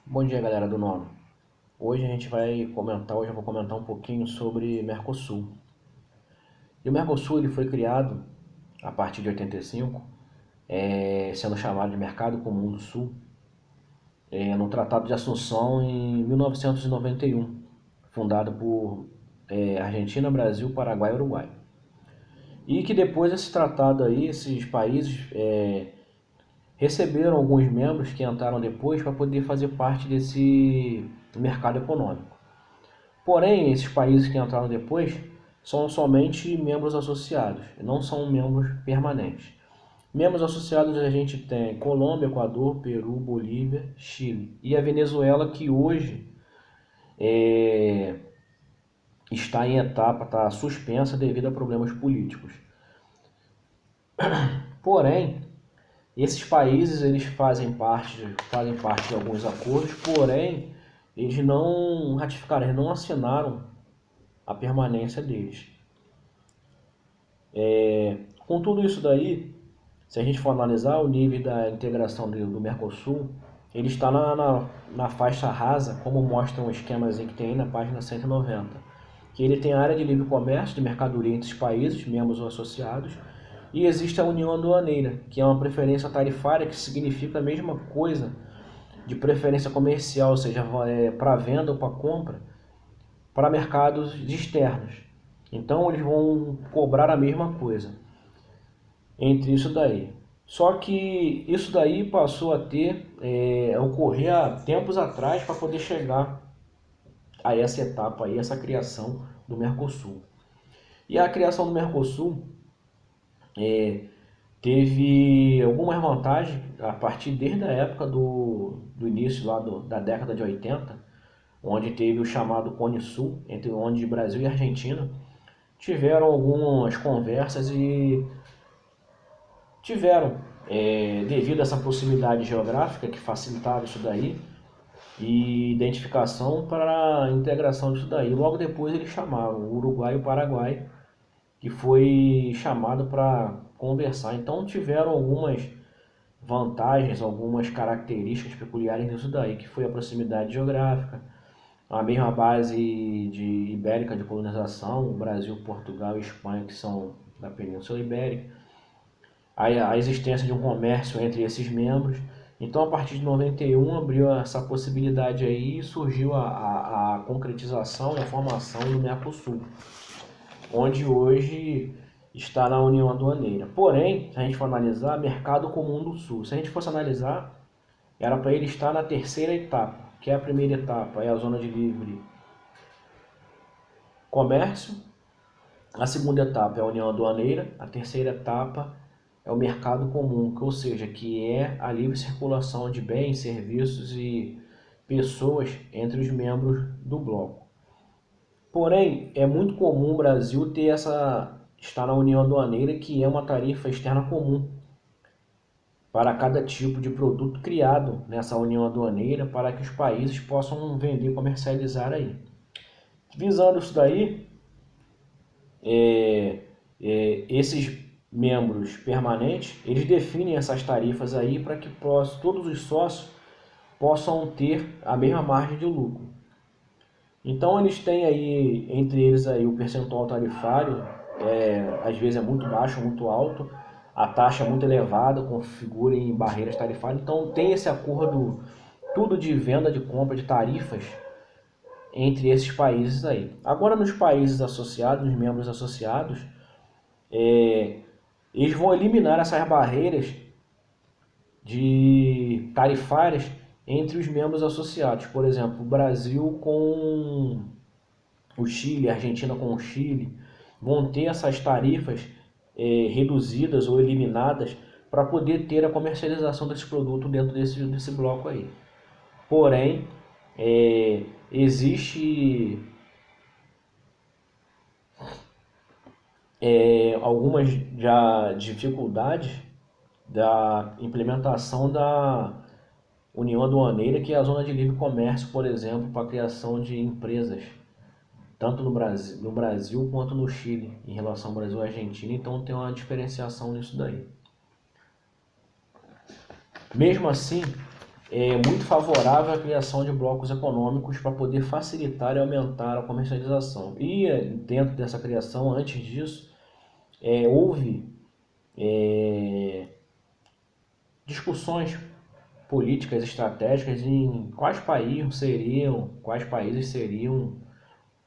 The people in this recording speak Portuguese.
Bom dia, galera do nono. Hoje eu vou comentar um pouquinho sobre Mercosul. E o Mercosul ele foi criado a partir de 85, sendo chamado de Mercado Comum do Sul, no Tratado de Assunção em 1991, fundado por Argentina, Brasil, Paraguai e Uruguai. E que depois desse tratado aí, esses países receberam alguns membros que entraram depois para poder fazer parte desse mercado econômico. Porém, esses países que entraram depois são somente membros associados, não são membros permanentes. Membros associados a gente tem Colômbia, Equador, Peru, Bolívia, Chile e a Venezuela, que hoje é, está em etapa, está suspensa devido a problemas políticos. Porém, esses países eles fazem parte de alguns acordos, porém eles não ratificaram, eles não assinaram a permanência deles. Com tudo isso daí, se a gente for analisar o nível da integração do Mercosul, ele está na faixa rasa, como mostra um esquemazinho que tem aí na página 190, que ele tem a área de livre comércio de mercadoria entre os países, membros ou associados, e existe a União Aduaneira, que é uma preferência tarifária que significa a mesma coisa de preferência comercial, ou seja, para venda ou para compra, para mercados externos. Então eles vão cobrar a mesma coisa entre isso daí. Só que isso daí passou a ocorrer há tempos atrás para poder chegar a essa etapa aí, essa criação do Mercosul. E a criação do Mercosul teve algumas vantagens a partir desde a época do início lá da década de 80, onde teve o chamado Cone Sul, entre onde Brasil e Argentina tiveram algumas conversas e tiveram, devido a essa proximidade geográfica que facilitava isso daí, e identificação para a integração disso daí. Logo depois eles chamaram o Uruguai e o Paraguai, que foi chamado para conversar. Então tiveram algumas vantagens, algumas características peculiares nisso daí, que foi a proximidade geográfica, a mesma base de ibérica de colonização, Brasil, Portugal e Espanha, que são da Península Ibérica, a existência de um comércio entre esses membros. Então, a partir de 91, abriu essa possibilidade aí e surgiu a concretização e a formação do Mercosul, onde hoje está na União Aduaneira. Porém, se a gente for analisar, Mercado Comum do Sul, se a gente fosse analisar, era para ele estar na terceira etapa, que é a primeira etapa, é a zona de livre comércio, a segunda etapa é a União Aduaneira, a terceira etapa é o mercado comum, ou seja, que é a livre circulação de bens, serviços e pessoas entre os membros do bloco. Porém, é muito comum o Brasil estar na União Aduaneira, que é uma tarifa externa comum para cada tipo de produto criado nessa União Aduaneira, para que os países possam vender e comercializar aí. Visando isso daí, esses membros permanentes, eles definem essas tarifas aí para que todos os sócios possam ter a mesma margem de lucro. Então eles têm aí, entre eles aí, o percentual tarifário, às vezes é muito baixo, muito alto, a taxa é muito elevada, configura em barreiras tarifárias. Então tem esse acordo, tudo de venda, de compra, de tarifas entre esses países aí. Agora nos países associados, nos membros associados, eles vão eliminar essas barreiras de tarifárias entre os membros associados. Por exemplo, o Brasil com o Chile, a Argentina com o Chile, vão ter essas tarifas reduzidas ou eliminadas para poder ter a comercialização desse produto dentro desse bloco aí. Porém, existe algumas já dificuldades da implementação da União Aduaneira, que é a zona de livre comércio, por exemplo, para a criação de empresas, tanto no Brasil quanto no Chile, em relação ao Brasil e Argentina. Então tem uma diferenciação nisso daí. Mesmo assim, é muito favorável à criação de blocos econômicos para poder facilitar e aumentar a comercialização. E dentro dessa criação, antes disso, houve discussões políticas estratégicas em quais países seriam